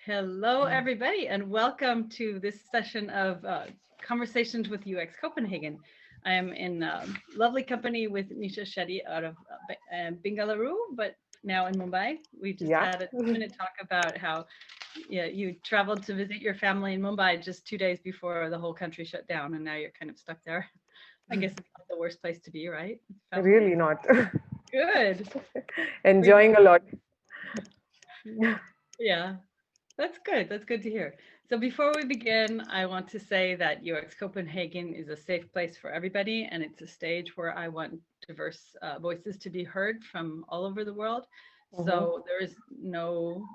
Hello, everybody, and welcome to this session of Conversations with UX Copenhagen. I am in lovely company with Nisha Shetty out of Bengaluru, but now in Mumbai. We just Yeah. had a 2-minute talk about how you traveled to visit your family in Mumbai just 2 days before the whole country shut down, and now you're kind of stuck there. I guess it's not the worst place to be, right? Family. Really not. Good. We, Enjoying a lot. yeah. That's good. That's good to hear. So before we begin, I want to say that UX Copenhagen is a safe place for everybody, and it's a stage where I want diverse voices to be heard from all over the world. Mhm. So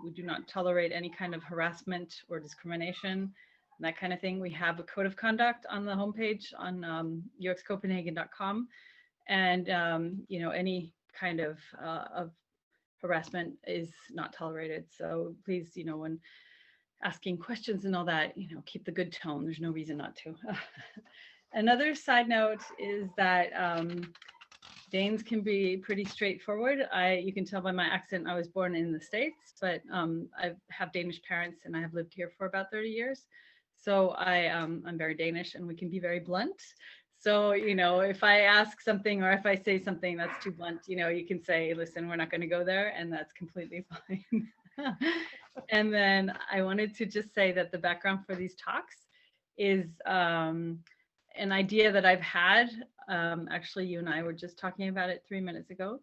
we do not tolerate any kind of harassment or discrimination, that kind of thing. We have a code of conduct on the homepage on uxcopenhagen.com, and any kind of harassment is not tolerated. So please, when asking questions and all that, keep the good tone. There's no reason not to. Another side note is that Danes can be pretty straightforward. You can tell by my accent, I was born in the States, but I have Danish parents and I have lived here for about 30 years. So I'm very Danish and we can be very blunt. So, if I ask something or if I say something that's too blunt, you can say, listen, we're not going to go there. And that's completely fine. And then I wanted to just say that the background for these talks is an idea that I've had. Actually, you and I were just talking about it 3 minutes ago.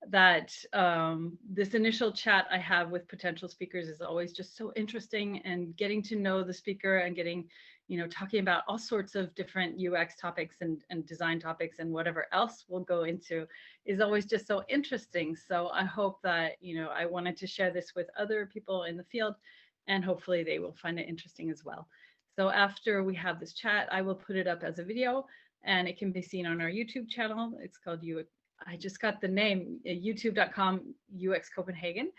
That this initial chat I have with potential speakers is always just so interesting, and getting to know the speaker and getting, talking about all sorts of different UX topics and design topics and whatever else we'll go into is always just so interesting. So I hope that, I wanted to share this with other people in the field, and hopefully they will find it interesting as well. So after we have this chat, I will put it up as a video and it can be seen on our YouTube channel. It's called I just got the name, youtube.com UX Copenhagen.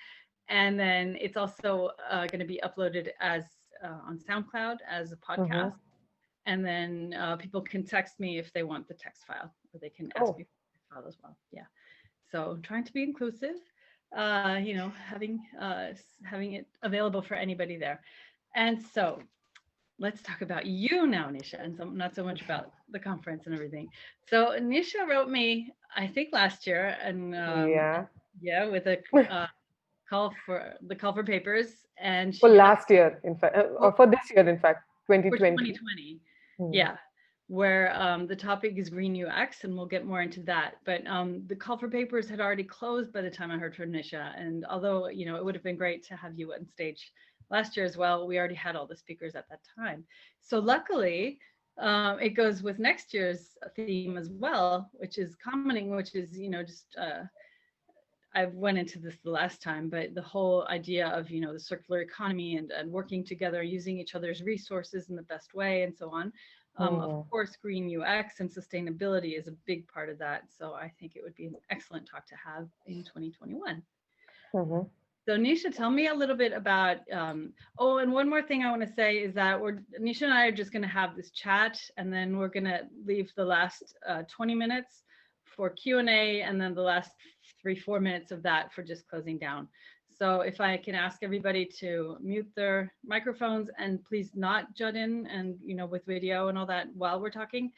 And then it's also going to be uploaded as on SoundCloud as a Mhm. podcast. And then people can text me if they want the text file, or they can ask Oh. me for the text file as well. Yeah. So trying to be inclusive, having it available for anybody there. And so let's talk about you now, Nisha, and not so much about the conference and everything. So Nisha wrote me, I think last year, and Yeah. yeah, with a uh, call for papers, and For she had last year, in fact, or oh, for this year, in fact, for 2020. 2020, Hmm. yeah, where the topic is green UX, and we'll get more into that. But the call for papers had already closed by the time I heard from Nisha, and although it would have been great to have you on stage last year as well, we already had all the speakers at that time. So luckily, it goes with next year's theme as well, which is commenting, which is just I went into this the last time, but the whole idea of the circular economy and working together, using each other's resources in the best way, and so on. Of Hmm. course, green UX and sustainability is a big part of that. So I think it would be an excellent talk to have in 2021. Mhm. So Nisha, tell me a little bit about. Oh, and one more thing I want to say is that Nisha and I are just going to have this chat, and then we're going to leave the last 20 minutes for Q&A, and then the last 3-4 minutes of that for just closing down. So if I can ask everybody to mute their microphones and please not jut in and with video and all that while we're talking,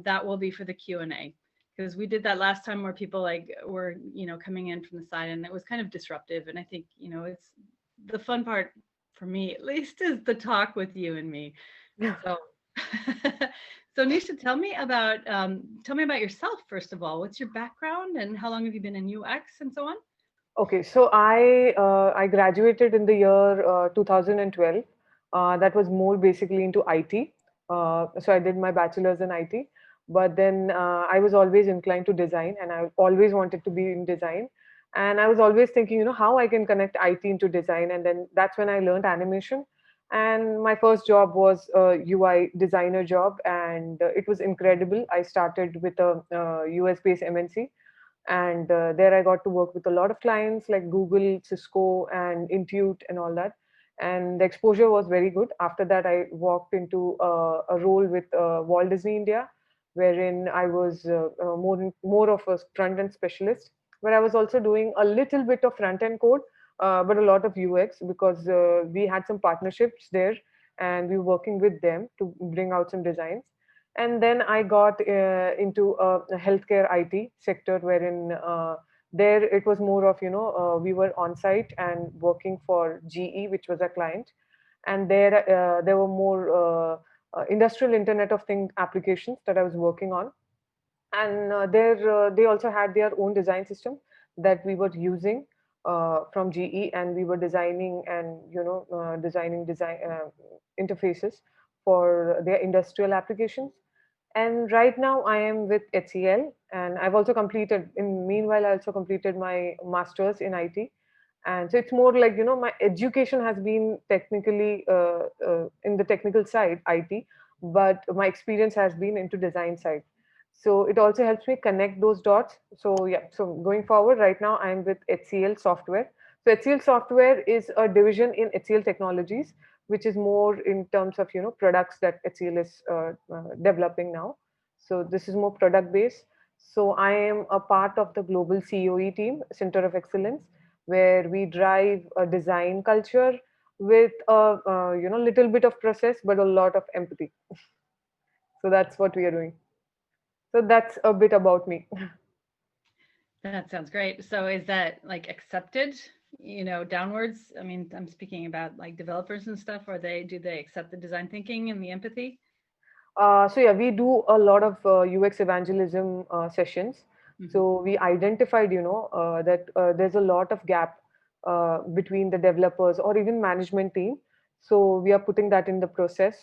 that will be for the Q&A, because we did that last time where people were coming in from the side, and it was kind of disruptive. And I think it's the fun part for me, at least, is the talk with you and me. So so Nisha, tell me about yourself first of all. What's your background and how long have you been in UX and so on? Okay, so I graduated in the year 2012. That was more basically into IT. So I did my bachelor's in IT, but then I was always inclined to design, and I always wanted to be in design. And I was always thinking, how I can connect IT into design. And then that's when I learned animation. And my first job was a UI designer job, and it was incredible. I started with a US-based MNC, and there I got to work with a lot of clients like Google, Cisco, and Intuit and all that. And the exposure was very good. After that, I walked into a role with Walt Disney India, wherein I was more of a front end specialist, where I was also doing a little bit of front end code, but a lot of UX because we had some partnerships there and we were working with them to bring out some designs. And then I got into a healthcare IT sector wherein there it was more of, we were on site and working for GE, which was a client. And there were more industrial Internet of Things applications that I was working on, and there they also had their own design system that we were using from GE, and we were designing and designing design interfaces for their industrial applications. And right now I am with HCL, and I've also completed in meanwhile I also completed my masters in IT. And so it's more like, my education has been technically in the technical side, IT, but my experience has been into design side. So it also helps me connect those dots. So yeah, so going forward right now I'm with HCL Software. So HCL Software is a division in HCL Technologies, which is more in terms of products that HCL is developing now. So this is more product based. So I am a part of the global COE team, Center of Excellence, where we drive a design culture with a little bit of process but a lot of empathy. So that's what we are doing. So that's a bit about me. That sounds great. So is that like accepted, downwards? I mean, I'm speaking about like developers and stuff. Do they accept the design thinking and the empathy? So yeah, we do a lot of UX evangelism sessions. Hmm. So we identified, that there's a lot of gap between the developers or even management team. So we are putting that in the process,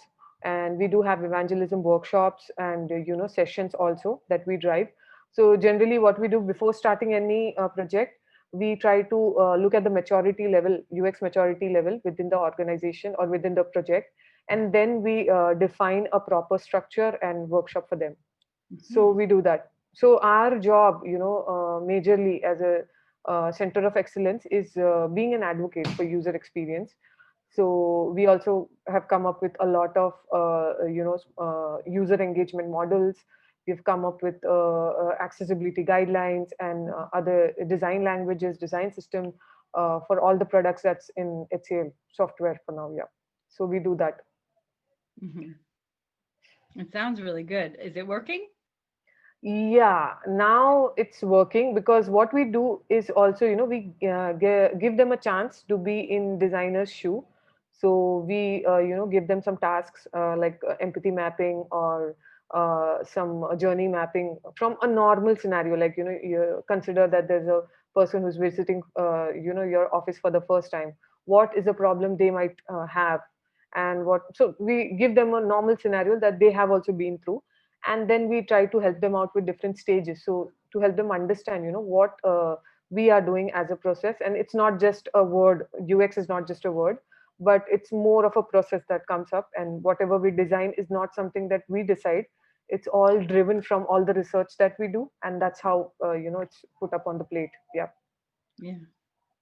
and we do have evangelism workshops and sessions also that we drive. So generally, what we do before starting any project, we try to look at the maturity level, UX maturity level within the organization or within the project, and then we define a proper structure and workshop for them. So Hmm. we do that. So our job, majorly as a center of excellence, is being an advocate for user experience. So we also have come up with a lot of user engagement models. We've come up with accessibility guidelines and other design languages, design system for all the products that's in HCL software for now. Yeah, so we do that. Hmm. It sounds really good. Is it working? Yeah, now it's working because what we do is also, we give them a chance to be in designer's shoe. So we, give them some tasks like empathy mapping or some journey mapping from a normal scenario. Like, you consider that there's a person who's visiting, your office for the first time. What is the problem they might have? And so we give them a normal scenario that they have also been through, and then we try to help them out with different stages, so to help them understand what we are doing as a process. And it's not just a word, UX is not just a word, but it's more of a process that comes up, and whatever we design is not something that we decide. It's all driven from all the research that we do, and that's how it's put up on the plate. Yeah. Yeah.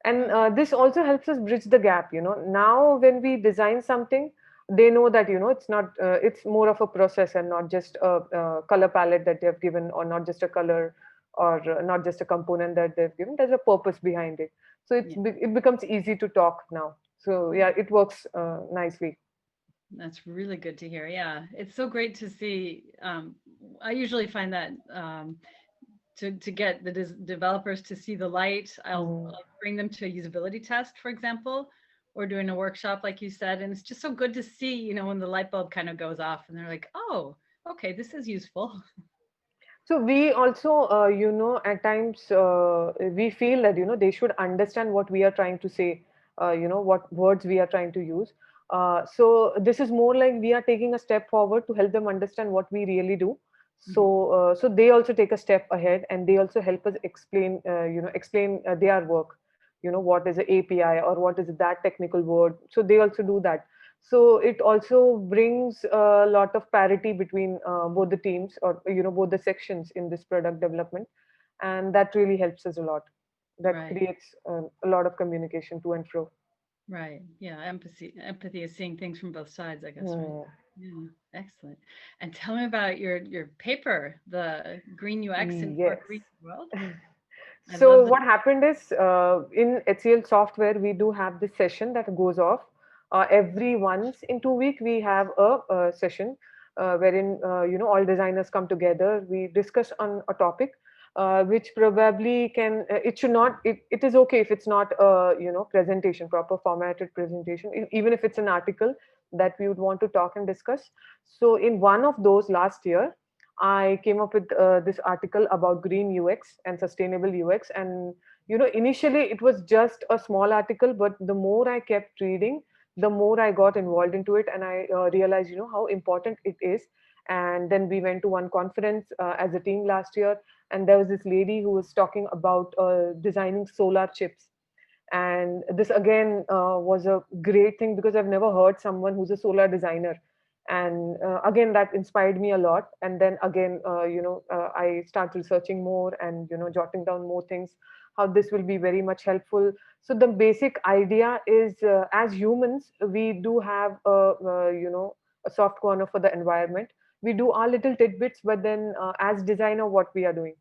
And Oh, this also helps us bridge the gap. Now when we design something, they know that it's not it's more of a process and not just a color palette that they have given, or not just a color, or not just a component that they've given. There's a purpose behind it, so yeah. it becomes easy to talk now. So yeah, it works nicely. That's really good to hear. Yeah. It's so great to see. I usually find that to get the developers to see the light, Mm. I'll bring them to a usability test, for example, or doing a workshop, like you said. And it's just so good to see, when the light bulb kind of goes off and they're like, oh, okay, this is useful. So we also, at times we feel that they should understand what we are trying to say, what words we are trying to use. So this is more like we are taking a step forward to help them understand what we really do. Mhm. So they also take a step ahead, and they also help us explain, explain their work. What is an API or what is that technical word. So they also do that. So it also brings a lot of parity between both the teams, or both the sections in this product development, and that really helps us a lot. That Right. creates a lot of communication to and fro. Right. Yeah. Empathy is seeing things from both sides, I guess, right? Hmm. Yeah. Excellent. And tell me about your paper, the Green UX in for a Yes. Green World. I So love that. what happened is in HCL software we do have this session that goes off every once in 2 week. We have a session wherein all designers come together. We discuss on a topic which probably can it should not it is okay if it's not a presentation, proper formatted presentation, even if it's an article that we would want to talk and discuss. So in one of those last year I came up with this article about green UX and sustainable UX. And, initially it was just a small article, but the more I kept reading, the more I got involved into it. And I realized, how important it is. And then we went to one conference as a team last year. And there was this lady who was talking about designing solar chips. And this again was a great thing because I've never heard someone who's a solar designer. And again that inspired me a lot. And then again I start researching more and jotting down more things, how this will be very much helpful. So the basic idea is as humans we do have a soft corner for the environment. We do our little tidbits, but then as designer what we are doing,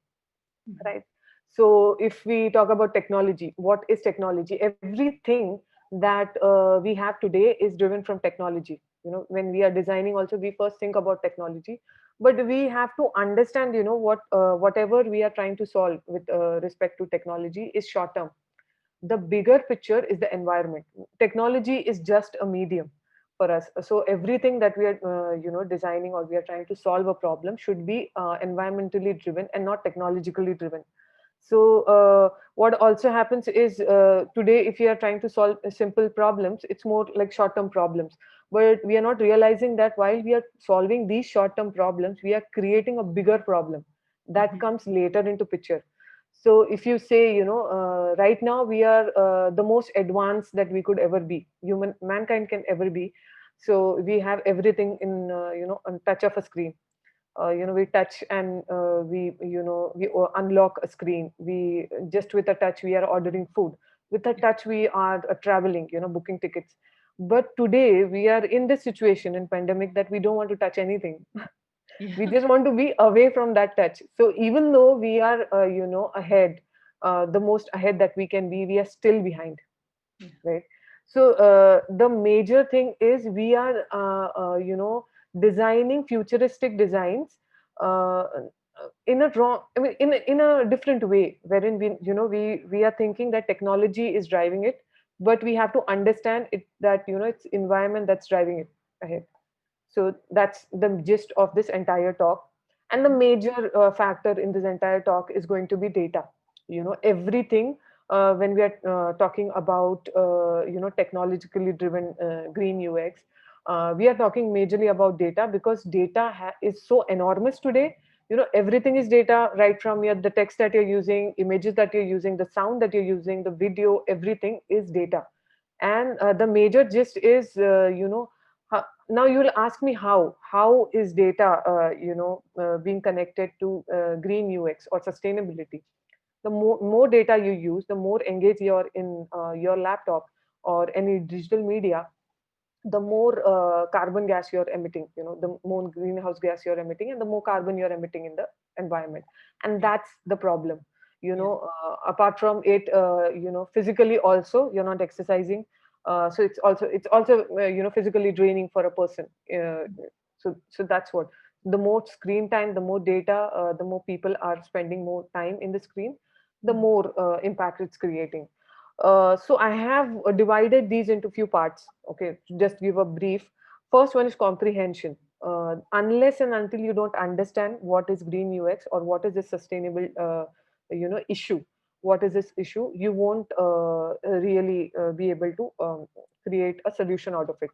Mhm. right? So if we talk about technology, what is technology? Everything that we have today is driven from technology. When we are designing also we first think about technology, but we have to understand what whatever we are trying to solve with respect to technology is short term. The bigger picture is the environment. Technology is just a medium for us. So everything that we are designing or we are trying to solve a problem should be environmentally driven and not technologically driven. So what also happens is today if you are trying to solve simple problems, it's more like short term problems, but we are not realizing that while we are solving these short term problems we are creating a bigger problem that Mhm. comes later into picture. So if you say right now we are the most advanced that we could ever be, mankind can ever be. So we have everything in on touch of a screen. We touch and we unlock a screen. We just with a touch we are ordering food. With a touch we are traveling, booking tickets. But today we are in this situation in pandemic that we don't want to touch anything. Yeah. We just want to be away from that touch. So even though we are ahead, the most ahead that we can be, we are still behind, Yeah. right? So the major thing is we are designing futuristic designs in a wrong, I mean in a different way, wherein we are thinking that technology is driving it, but we have to understand it that it's environment that's driving it ahead. So that's the gist of this entire talk. And the major factor in this entire talk is going to be data. Everything when we are talking about technologically driven green UX, we are talking majorly about data because data is so enormous today. Everything is data, right from the text that you're using, images that you're using, the sound that you're using, the video, everything is data. And the major gist is now you will ask me how is data being connected to green UX or sustainability. The more data you use, the more engaged you're in your laptop or any digital media, the more carbon gas you're emitting, the more greenhouse gas you're emitting, and the more carbon you're emitting in the environment. And Yeah. that's the problem. Yeah. Apart from it, physically also you're not exercising. So it's also physically draining for a person. So that's what, the more screen time, the more data, the more people are spending more time in the screen, the Mhm. more impact it's creating. So I have divided these into few parts. Okay, to just give a brief. First one is comprehension. Unless and until you don't understand what is green UX or what is this sustainable, issue, what is this issue, you won't really be able to create a solution out of it.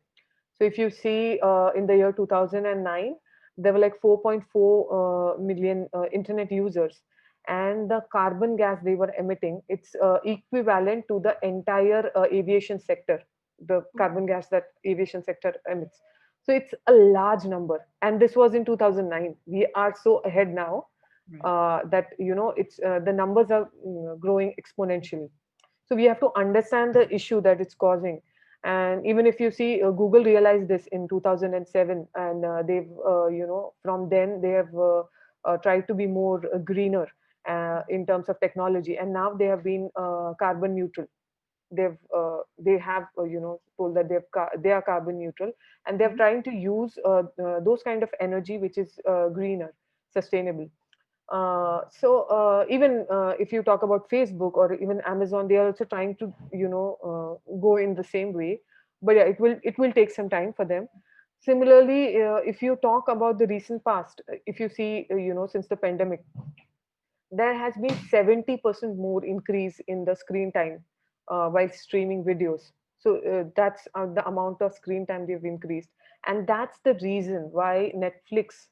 So if you see in the year 2009, there were like 4.4 million internet users, and the carbon gas they were emitting, it's equivalent to the entire aviation sector, the carbon gas that aviation sector emits. So it's a large number, and this was in 2009. We are so ahead now Right. that it's the numbers are growing exponentially. So we have to understand the issue that it's causing. And even if you see, Google realized this in 2007, and they've from then they have tried to be more greener in terms of technology, and now they have been carbon neutral. They have told that they are carbon neutral, and they're Mhm. trying to use those kind of energy which is greener, sustainable. So even if you talk about Facebook or even Amazon, they are also trying to go in the same way. But yeah, it will take some time for them. Similarly, if you talk about the recent past, if you see, since the pandemic, there has been 70% more increase in the screen time while streaming videos. So that's the amount of screen time they've increased, and that's the reason why Netflix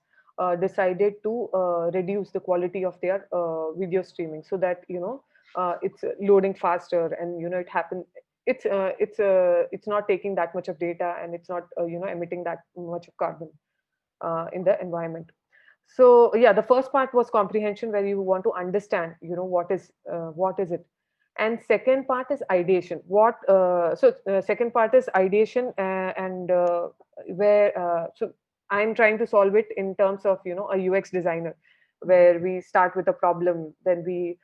decided to reduce the quality of their video streaming, so that it's loading faster, and it happen. It's not taking that much of data, and it's not emitting that much of carbon in the environment. So yeah, the first part was comprehension, where you want to understand what is it. And second part is ideation. Second part is ideation, and where so I'm trying to solve it in terms of a UX designer, where we start with a problem, then we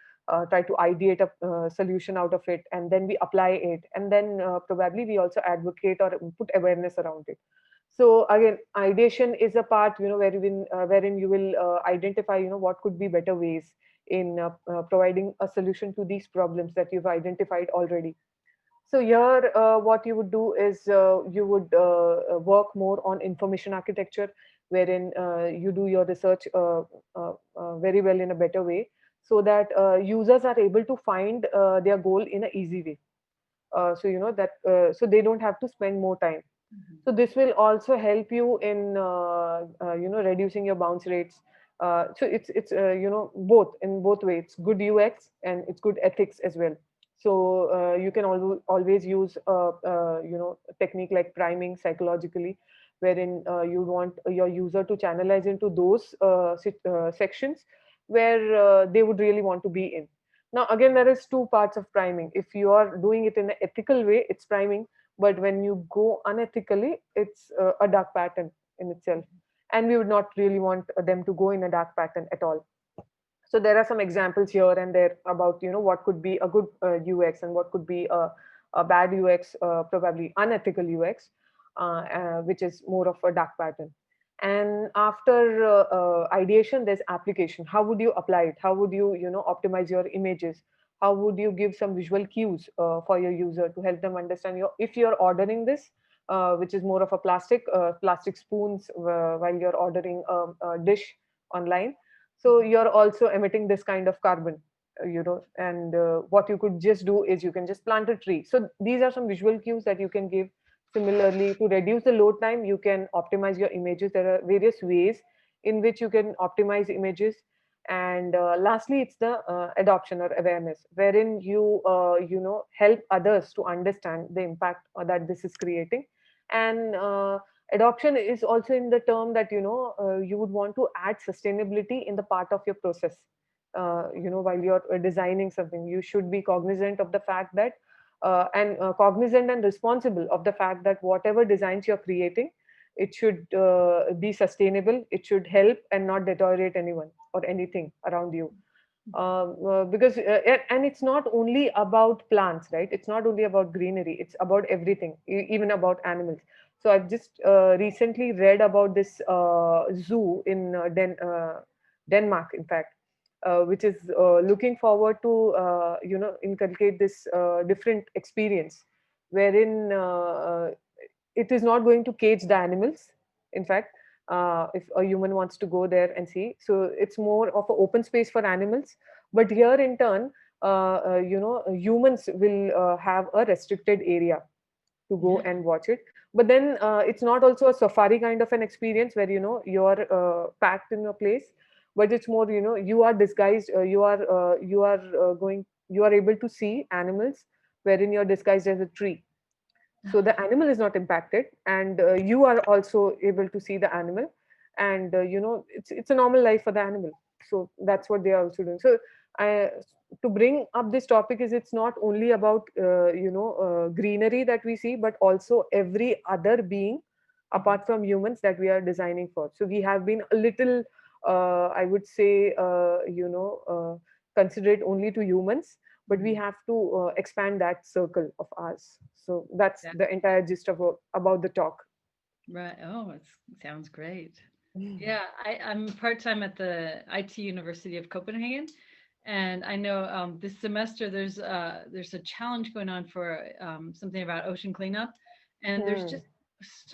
try to ideate a solution out of it, and then we apply it, and then probably we also advocate or put awareness around it. So again, ideation is a part, wherein you will identify, what could be better ways in providing a solution to these problems that you've identified already. So here, what you would do is you would work more on information architecture, wherein you do your research very well in a better way, so that users are able to find their goal in an easy way. So they don't have to spend more time. Mhm. So this will also help you in reducing your bounce rates. So it's both, in both ways. It's good UX and it's good ethics as well. So you can always use technique like priming psychologically, wherein you want your user to channelize into those sections where they would really want to be in. Now again, there is two parts of priming. If you are doing it in an ethical way, it's priming, but when you go unethically, it's a dark pattern in itself, and we would not really want them to go in a dark pattern at all. So there are some examples here and there about what could be a good UX and what could be a bad UX, probably unethical UX, which is more of a dark pattern. And after ideation, there's application. How would you apply it? How would you optimize your images? How would you give some visual cues for your user to help them understand if you're ordering this, which is more of a plastic spoons while you're ordering a dish online. So you're also emitting this kind of carbon, and what you could just do is you can just plant a tree. So these are some visual cues that you can give. Similarly, to reduce the load time, you can optimize your images. There are various ways in which you can optimize images. And lastly, it's the adoption or awareness, wherein you help others to understand the impact that this is creating. And adoption is also in the term that you would want to add sustainability in the part of your process. While you're designing something, you should be cognizant of the fact that and cognizant and responsible of the fact that whatever designs you're creating, it should be sustainable, it should help and not deteriorate anyone or anything around you. Because and it's not only about plants, right? It's not only about greenery, it's about everything, even about animals. So I've just recently read about this zoo in Denmark, in fact, which is looking forward to inculcate this different experience, wherein it is not going to cage the animals. In fact, if a human wants to go there and see, so it's more of an open space for animals. But here in turn, humans will have a restricted area to go and watch it. But then it's not also a safari kind of an experience where you're packed in a place, but it's more you are disguised, you are able to see animals wherein you're disguised as a tree. So the animal is not impacted, and you are also able to see the animal, and it's a normal life for the animal. So that's what they are also doing. So I to bring up this topic is, it's not only about greenery that we see, but also every other being apart from humans that we are designing for. So we have been a little I would say consider it only to humans, but we Mhm. have to expand that circle of ours. So that's Yeah. the entire gist of about the talk. Right. Oh, it sounds great. Yeah, I'm part-time at the IT University of Copenhagen, and I know this semester there's a challenge going on for something about ocean cleanup, and there's Hmm. just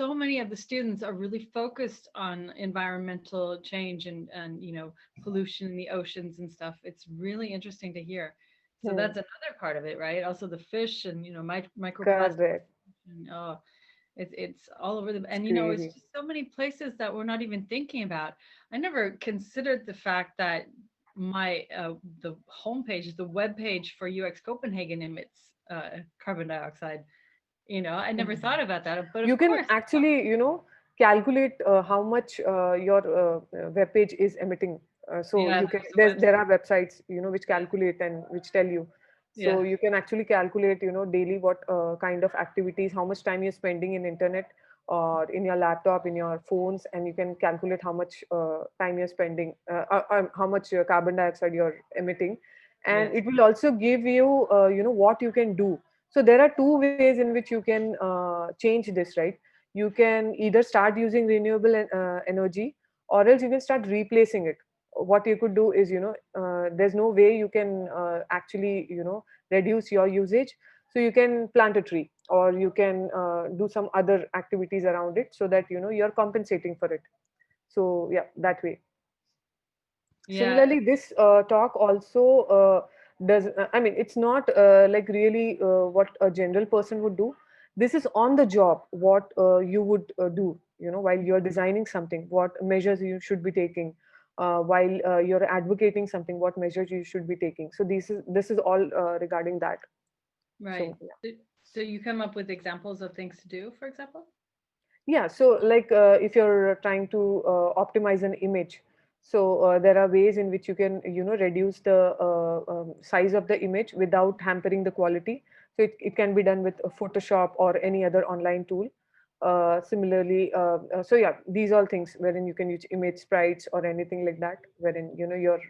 so many of the students are really focused on environmental change and pollution in the oceans and stuff. It's really interesting to hear. So Hmm. that's another part of it, right? Also the fish and microplastic. Correct. Oh, it's all over the It's and it's crazy. just so many places that we're not even thinking about. I never considered the fact that my the homepage, the web page for UX Copenhagen emits carbon dioxide. I never thought about that, but of You can course. actually, calculate how much your web page is emitting. So Yeah, you can, there's a there website. are websites, which Yeah, calculate and which tell you. So yeah, you can actually calculate, daily what kind of activities, how much time you're spending in internet or in your laptop, in your phones, and you can calculate how much time you're spending, how much carbon dioxide you're emitting, and yes, it will also give you, what you can do. So there are two ways in which you can change this, right? You can either start using renewable energy, or else you can start replacing it. What you could do is, there's no way you can actually, reduce your usage. So you can plant a tree, or you can do some other activities around it, so that you're compensating for it. So yeah, that way. yeah, Similarly, this talk also does, I mean, it's not like really what a general person would do. This is on the job, what you would do, while you're designing something, what measures you should be taking, while you're advocating something, what measures you should be taking. So this is all regarding that. right. So yeah. So you come up with examples of things to do, for example? Yeah, so like if you're trying to optimize an image, so there are ways in which you can, reduce the size of the image without hampering the quality. So it can be done with Photoshop or any other online tool. Similarly, so yeah, these all things wherein you can use image sprites or anything like that, wherein you're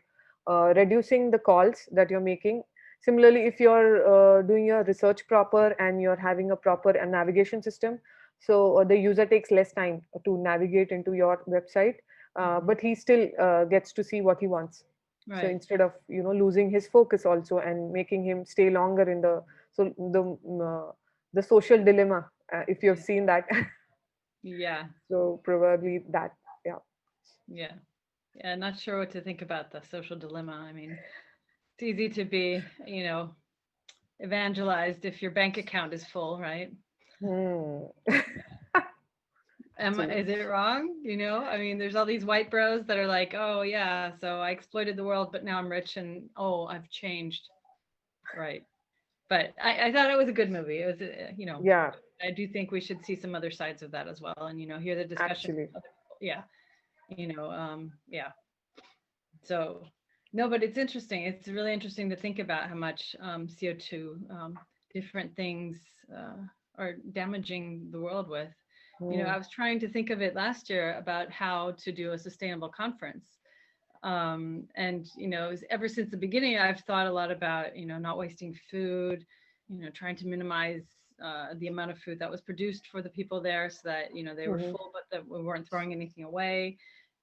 reducing the calls that you're making. Similarly, if you're doing your research proper and you're having a proper navigation system, so the user takes less time to navigate into your website, Mhm. but he still gets to see what he wants. So Right. instead of losing his focus also and making him stay longer in the, so the social dilemma, if you've Yeah. seen that. Yeah. So probably that. Yeah. Yeah. Yeah. Not sure what to think about the social dilemma. I mean, it's easy to be, evangelized if your bank account is full, right? Hmm. Actually. Is it wrong? I mean, there's all these white bros that are like, oh yeah, so I exploited the world, but now I'm rich and oh, I've changed. Right. But I thought it was a good movie. It was, Yeah, I do think we should see some other sides of that as well, and hear the discussion actually. from other people. Yeah. Yeah. So no, but it's interesting. It's really interesting to think about how much CO2 different things uh, are damaging the world with. Hmm. I was trying to think of it last year about how to do a sustainable conference. And ever since the beginning, I've thought a lot about not wasting food, trying to minimize the amount of food that was produced for the people there, so that they were Mhm. full, but that we weren't throwing anything away.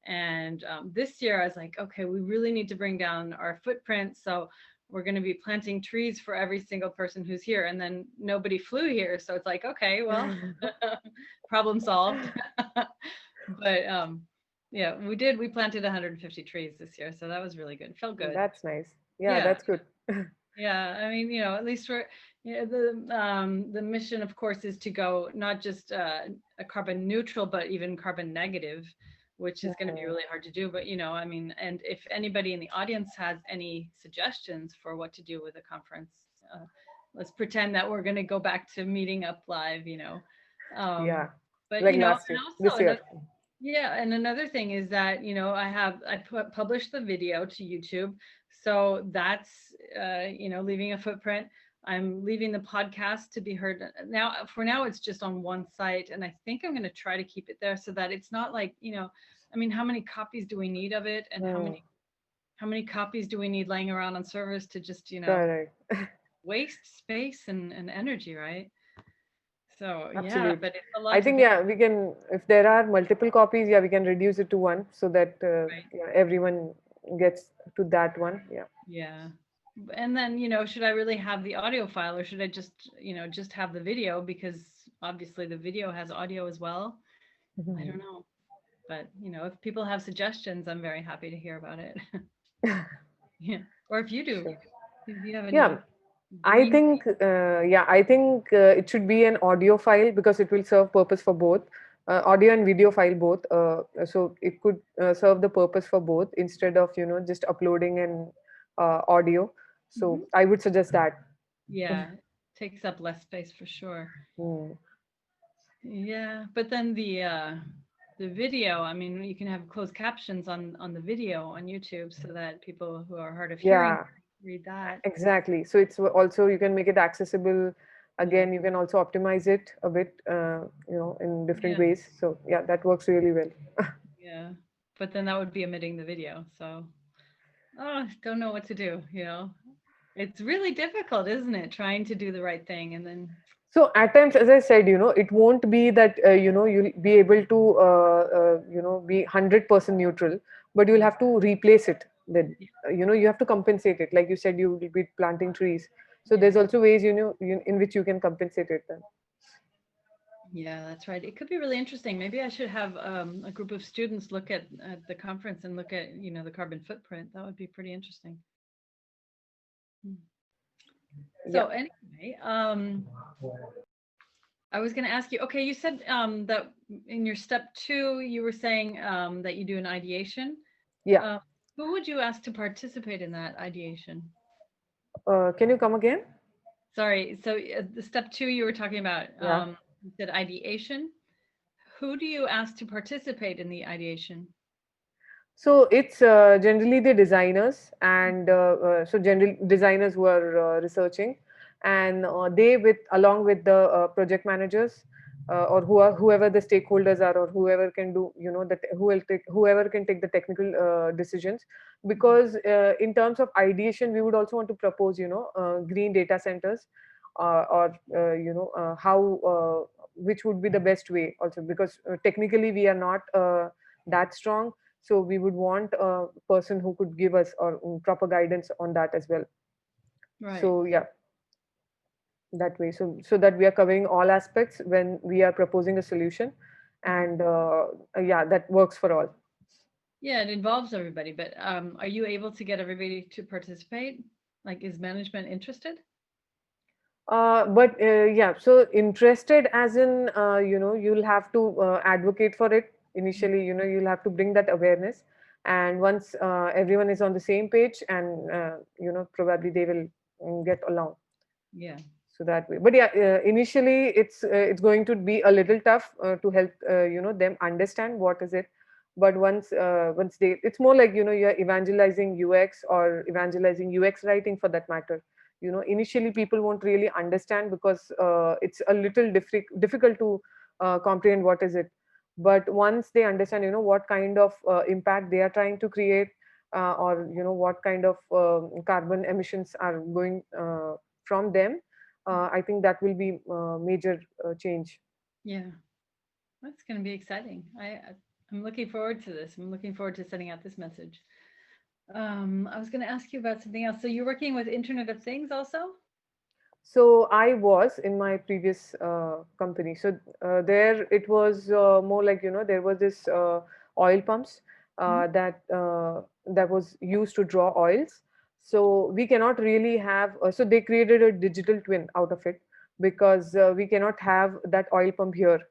And this year, I was like, okay, we really need to bring down our footprint. So we're going to be planting trees for every single person who's here. And then nobody flew here, so it's like, okay, well, problem solved. But yeah, we did. We planted 150 trees this year, so that was really good. It felt good. That's nice. Yeah, Yeah, that's good. yeah. I mean, at least we're, the mission, of course, is to go not just a carbon neutral, but even carbon negative, which is going to be Hmm. really hard to do. But I mean, and if anybody in the audience has any suggestions for what to do with a conference, let's pretend that we're going to go back to meeting up live. Um, Yeah, but like and last year, also this year. another yeah, and another thing is that published the video to YouTube, so that's leaving a footprint. I'm leaving the podcast to be heard now. For now, it's just on one site, and I think I'm going to try to keep it there so that it's not like I mean, how many copies do we need of it, and how Hmm. many how many copies do we need laying around on servers to just, Correct. waste space and energy, right? So yeah, Absolutely. but it's a I lot to think, think. yeah, we can, if there are multiple copies, yeah, we can reduce it to one so that Right. yeah, everyone gets to that one. Yeah. Yeah. And then, should I really have the audio file or should I just have the video because obviously the video has audio as well. I don't Mhm. know. But, if people have suggestions, I'm very happy to hear about it. Yeah. Or if you do, Sure. if you have Yeah, any dream. I think it should be an audio file because it will serve purpose for both, audio and video file both. So it could serve the purpose for both instead of just uploading an audio. So Mhm. I would suggest that. Yeah, takes up less space for sure. Mm. Yeah, but then the video, I mean, you can have closed captions on the video on YouTube so that people who are hard of hearing Yeah, read that. exactly. So it's also you can make it accessible. Yeah. Again, you can also optimize it a bit, in different Yeah. ways. So yeah, that works really well. Yeah. But then that would be omitting the video. So, oh, don't know what to do. It's really difficult, isn't it? Trying to do the right thing and then So at times, as I said, it won't be that you'll be able to be 100% neutral, but you'll yeah. have to replace it. Then Yeah. you have to compensate it. Like you said, you will be planting trees. So Yeah. there's also ways in which you can compensate it. Then. Yeah, that's right. It could be really interesting. Maybe I should have a group of students look at the conference and look at, the carbon footprint. That would be pretty interesting. Hmm. Yeah. So anyway, I was going to ask you, okay, you said that in your step 2, you were saying that you do an ideation. Yeah. Uh, who would you ask to participate in that ideation? Can you come again? Sorry, so the step 2 you were talking about, Yeah. you said ideation. Who do you ask to participate in the ideation? So it's generally the designers, and so general designers who are researching, and they with along with the project managers, or whoever the stakeholders are, or whoever can do that whoever can take the technical decisions. Mhm. Because in terms of ideation, we would also want to propose green data centers, or how which would be the best way also, because technically we are not that strong, so we would want a person who could give us or proper guidance on that as well. Right. So yeah, that way, so that we are covering all aspects when we are proposing a solution, Mhm. and yeah, that works for all. Yeah, it involves everybody, but are you able to get everybody to participate? Like, is management interested? But yeah, so interested as in you'll have to advocate for it Mhm. initially. You'll have to bring that awareness, and once everyone is on the same page, and probably they will get along. Yeah. So that way, but yeah, initially it's going to be a little tough to help them understand what is it. But once they, it's more like you're evangelizing UX, or evangelizing UX writing for that matter. Initially people won't really understand because it's a little difficult to comprehend what is it. But once they understand what kind of impact they are trying to create, or what kind of carbon emissions are going from them, I think that will be major change. Yeah. That's going to be exciting. I'm looking forward to this. I'm looking forward to sending out this message. I was going to ask you about something else. So you're working with Internet of Things also? So I was in my previous company. So there it was more like there was this oil pumps Mhm. that was used to draw oils. So we cannot really have. So they created a digital twin out of it, because we cannot have that oil pump here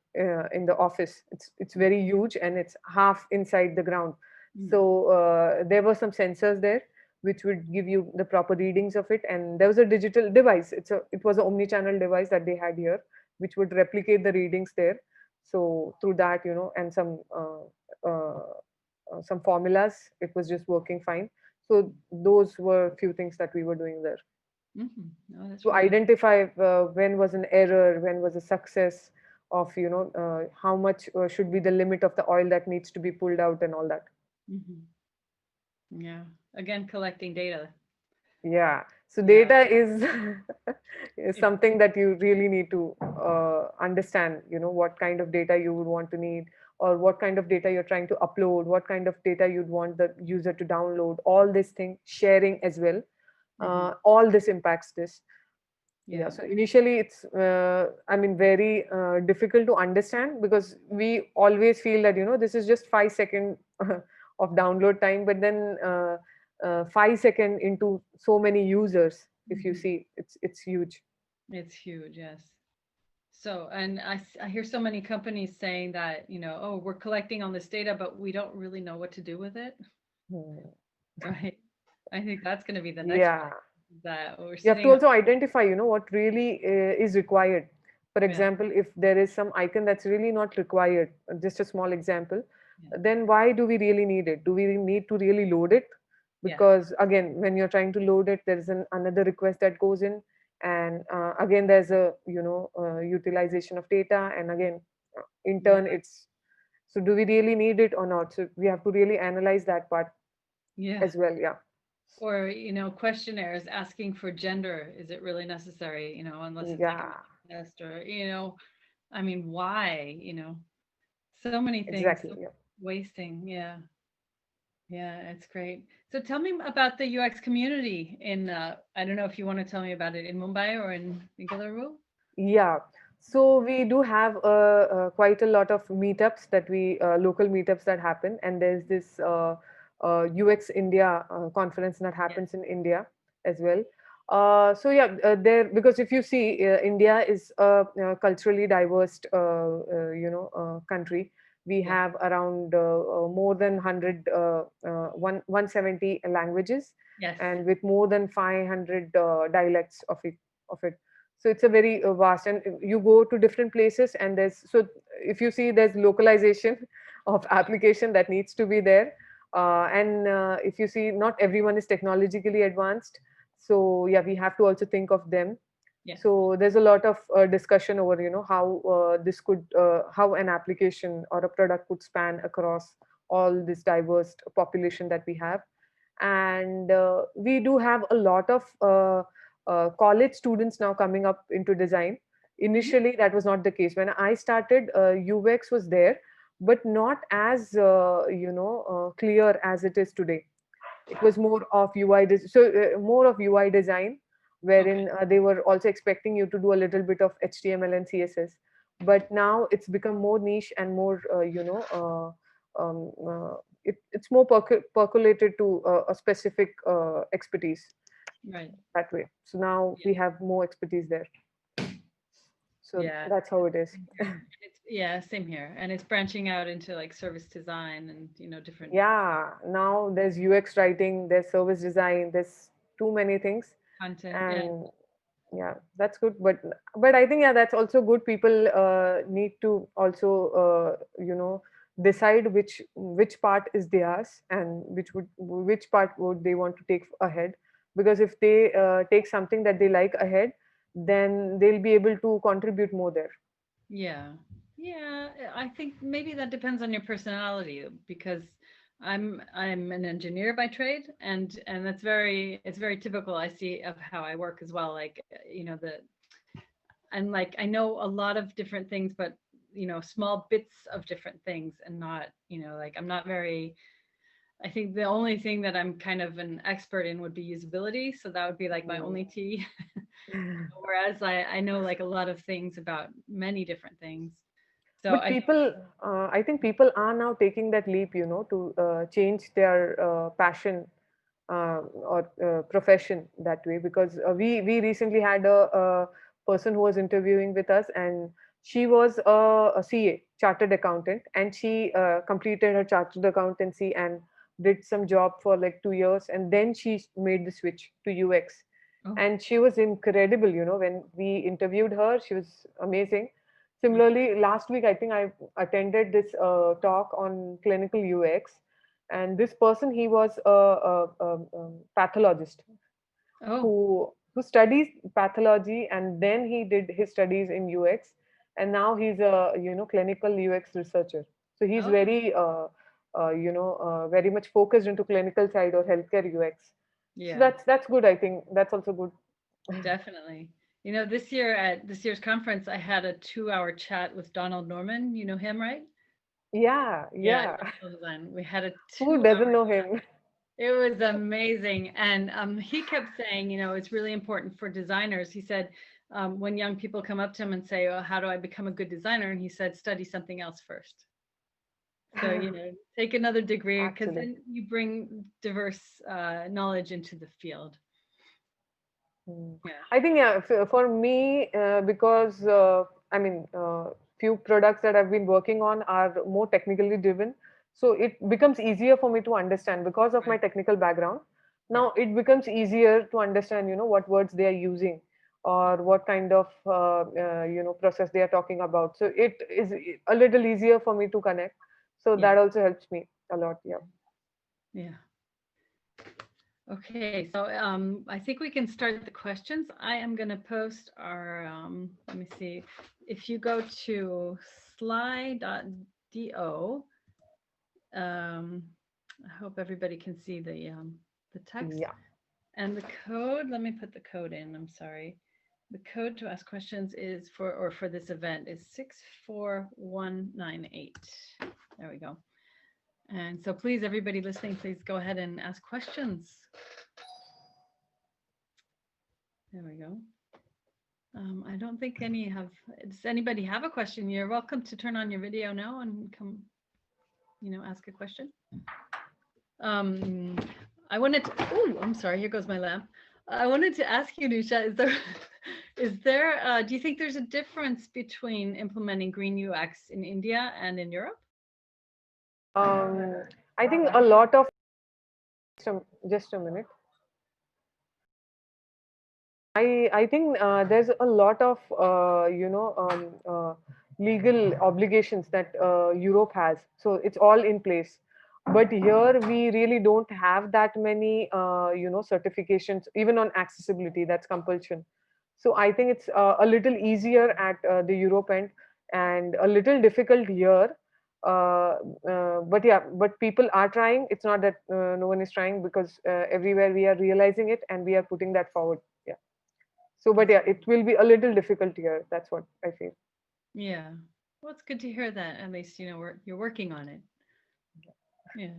in the office. It's very huge, and it's half inside the ground. Mhm. So there were some sensors there which would give you the proper readings of it, and there was a digital device. It was an omni-channel device that they had here, which would replicate the readings there. So through that, and some formulas, it was just working fine. So those were few things that we were doing there Mhm. Oh, that's to really interesting. identify when was an error, when was a success of how much should be the limit of the oil that needs to be pulled out, and all that. Mhm. Yeah. Again, collecting data. Yeah. So Yeah. data is is something that you really need to understand, what kind of data you would want to need, or what kind of data you're trying to upload, what kind of data you'd want the user to download, all this thing, sharing as well. Hmm. All this impacts this. Yeah, Yeah. so initially it's, I mean, very difficult to understand, because we always feel that, this is just 5 second of download time, but then 5 second into so many users, if you Hmm. see, it's huge. It's huge. Yes. So, and I hear so many companies saying that, oh, we're collecting on this data, but we don't really know what to do with it. Hmm. Right. I think that's going to be the next Yeah. one, that we're You have to sitting on. also identify, what really is required. For Yeah. example, if there is some icon that's really not required, just a small example, Yeah. then why do we really need it? Do we need to really load it? Yeah. Because again, when you're trying to load it, there is another request that goes in, and again, there's a utilization of data, and again, in Yeah. turn, it's, so do we really need it or not? So we have to really analyze that part Yeah. as well. Yeah, Or, questionnaires asking for gender. Is it really necessary? Unless it's like a yeah, matching test, or, I mean, why? So many things, exactly. so Yeah. wasting. Yeah. Yeah, it's great. So tell me about the UX community in, I don't know if you want to tell me about it in Mumbai or in Bengaluru. Yeah, so we do have quite a lot of meetups that we local meetups that happen, and there's this UX India conference that Yes. happens in India as well. So yeah, there, because if you see, India is a culturally diverse country. We Yeah. have around more than 170 languages, Yes. and with more than 500 dialects of it. So it's a very vast, and you go to different places, and there's, so if you see, there's localization of application that needs to be there. And if you see, not everyone is technologically advanced, so yeah, we have to also think of them. Yes. So there's a lot of discussion over, how this could, how an application or a product could span across all this diverse population that we have. And we do have a lot of college students now coming up into design. Mhm. Initially that was not the case. When I started, UX was there, but not as clear as it is today. It was more of more of UI design, Okay. wherein they were also expecting you to do a little bit of HTML and CSS. But now it's become more niche and more, it's more percolated to a specific expertise Right. that way. So now Yeah. we have more expertise there. So Yeah. that's how it is. Same here. It's, yeah, same here. And it's branching out into like service design and, different Yeah, now there's UX writing, there's service design, there's too many things. content. Yeah. And yeah, that's good, but I think, yeah, that's also good. People need to also decide which part is theirs, and which part would they want to take ahead. Because if they take something that they like ahead, then they'll be able to contribute more there. Yeah. Yeah, I think maybe that depends on your personality, because I'm an engineer by trade, and it's very typical, I see, of how I work as well. Like, the and like I know a lot of different things, but small bits of different things, and not, like I'm not very, I think the only thing that I'm kind of an expert in would be usability, so that would be like my only T. Whereas I know like a lot of things about many different things. So But I people, I think people are now taking that leap, to change their passion or profession that way. Because we recently had a person who was interviewing with us, and she was a CA, chartered accountant, and she completed her chartered accountancy and did some job for like 2 years, and then she made the switch to UX. oh, And she was incredible, when we interviewed her, she was amazing. yeah. Similarly, last week, I think I attended this talk on clinical UX, and this person, he was a pathologist Oh, who studies pathology, and then he did his studies in UX, and now he's a clinical UX researcher. So he's oh, very very much focused into clinical side or healthcare UX. So Yeah, that's good. I think that's also good. definitely. You know, this year at this year's conference, I had a 2-hour chat with Donald Norman. You know him, right? Yeah, Yeah, yeah. digital design. We had a Who 2-hour. doesn't know him? It was amazing. And he kept saying, you know, it's really important for designers. He said, when young people come up to him and say, oh, how do I become a good designer? And he said, study something else first. So, you know, take another degree because Actually. then you bring diverse knowledge into the field. Mm. Yeah. I think, yeah, for me, because few products that I've been working on are more technically driven, so it becomes easier for me to understand because of my Right. technical background. Yeah. Now it becomes easier to understand, what words they are using or what kind of process they are talking about. So it is a little easier for me to connect. So Yeah. that also helps me a lot. Yeah. Yeah. Okay, so I think we can start the questions. I am going to post our, let me see, if you go to sly.do, I hope everybody can see the text Yeah. and the code. Let me put the code in. I'm sorry. The code to ask questions is for this event is 64198. There we go. And so please, everybody listening, please go ahead and ask questions. There we go. I don't think any have. Does anybody have a question? You're welcome to turn on your video now and come, ask a question. I wanted to. Oh, I'm sorry. Here goes my lamp. I wanted to ask you, Nisha, do you think there's a difference between implementing green UX in India and in Europe? Um, I think a lot of just a minute. I think there's a lot of legal obligations that Europe has, so it's all in place. But here we really don't have that many certifications, even on accessibility. That's compulsion. So I think it's a little easier at the Europe end and a little difficult here. But yeah, but people are trying. It's not that no one is trying, because everywhere we are realizing it and we are putting that forward. Yeah. So, but That's yeah, it will be a little difficult here. That's what I feel. Yeah. Well, it's good to hear that. At least you're working on it. Yeah.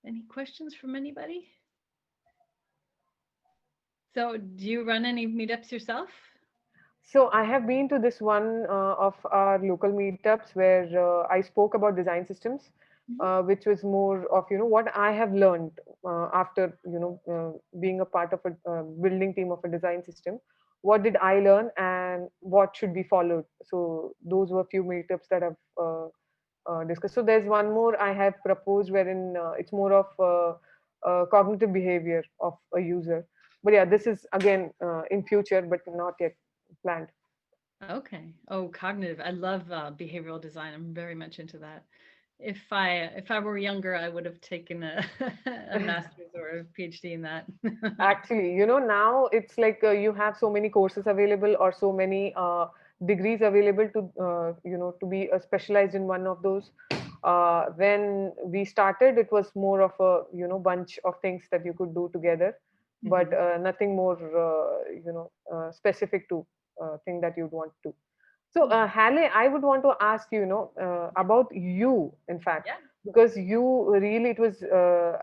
Any questions from anybody? So, do you run any meetups yourself? So I have been to this one of our local meetups where I spoke about design systems, Mhm. which was more of what I have learned after being a part of a building team of a design system. What did I learn and what should be followed? So those were few meetups that I've discussed. So there's one more I have proposed wherein it's more of cognitive behavior of a user. But yeah, this is again in future, but not yet planned. Okay. Oh, cognitive. I love behavioral design. I'm very much into that. If I were younger, I would have taken a a master's or a PhD in that. Actually, now it's like you have so many courses available or so many degrees available to be specialized in one of those. When we started, it was more of a bunch of things that you could do together, but Mhm. nothing more specific to thing that you'd want to. So, Yeah. Halle, I would want to ask Yeah. about you, in fact, Yeah. because you really, it was,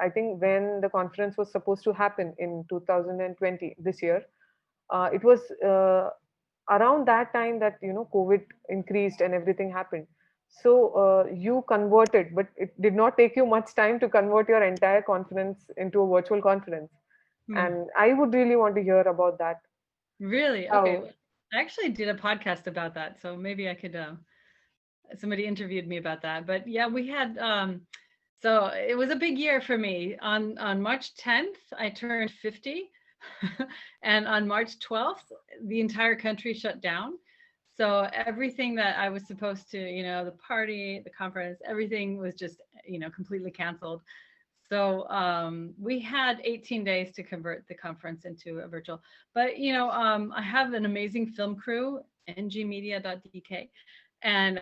I think, when the conference was supposed to happen in 2020, this year, it was around that time that, COVID increased and everything happened. So, you converted, but it did not take you much time to convert your entire conference into a virtual conference. Hmm. And I would really want to hear about that. Really? Okay. How? Well, I actually did a podcast about that, so maybe I could. Somebody interviewed me about that, but yeah, we had. So it was a big year for me. On March 10th, I turned 50, and on March 12th, the entire country shut down. So everything that I was supposed to, the party, the conference, everything was just, completely canceled. So we had 18 days to convert the conference into a virtual. But I have an amazing film crew, ngmedia.dk, And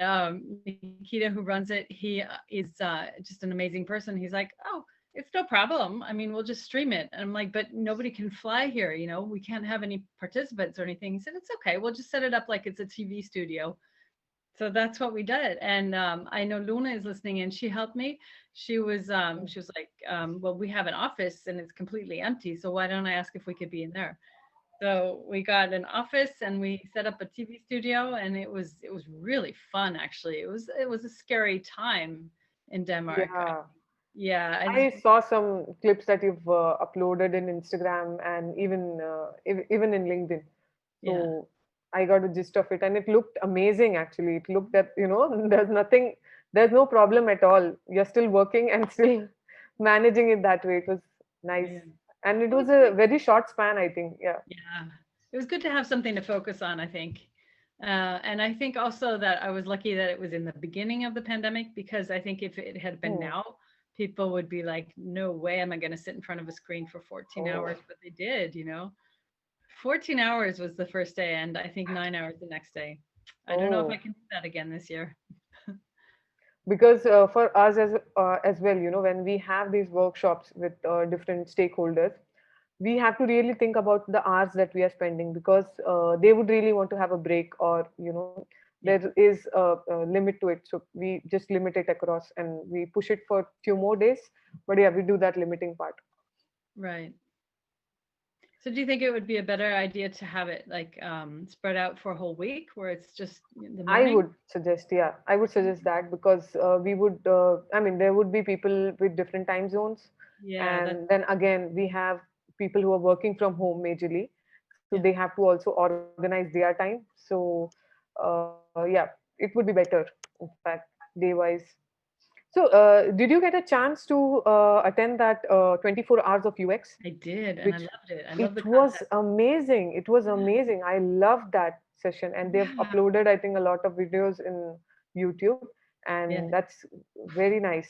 Nikita, who runs it, he is just an amazing person. He's like, oh, it's no problem. I mean, we'll just stream it. And I'm like, but nobody can fly here. You know, we can't have any participants or anything. He said, it's okay. We'll just set it up like it's a TV studio. So that's what we did. And I know Luna is listening and she helped me. She was like, well, we have an office and it's completely empty. So why don't I ask if we could be in there? So we got an office and we set up a TV studio, and it was really fun actually. It was a scary time in Denmark. Yeah. Yeah, I just I saw some clips that you've uploaded in Instagram and even in LinkedIn. yeah. So I got a gist of it, and it looked amazing. Actually, it looked that there's nothing, there's no problem at all. You're still working and still managing it that way. It was nice, Yeah. and it It was was a good. very short span, I think. Yeah. Yeah. It was good to have something to focus on, I think. And I think also that I was lucky that it was in the beginning of the pandemic, because I think if it had been Hmm. now, people would be like, no way am I going to sit in front of a screen for 14 Oh. hours. But they did. 14 hours was the first day, and I think 9 hours the next day. I don't know if I Oh. can do that again this year. Because for us as well, when we have these workshops with different stakeholders, we have to really think about the hours that we are spending, because they would really want to have a break, or Yeah, there is a limit to it, so we just limit it across and we push it for few more days. But yeah, we do that limiting part. right. So do you think it would be a better idea to have it like spread out for a whole week where it's just in the I morning? would suggest, yeah, I would suggest that, because we would, I mean, there would be people with different time zones. Yeah, that's And then again, we have people who are working from home majorly. So they yeah. have to also organize their time. So, yeah, it would be better, in fact, day wise. So, did you get a chance to attend that 24 hours of UX, I did, and I which loved it. I love the it was concept. amazing. It was amazing. I loved that session, and they've Yeah, uploaded, I think, a lot of videos in YouTube, yeah. and that's very nice.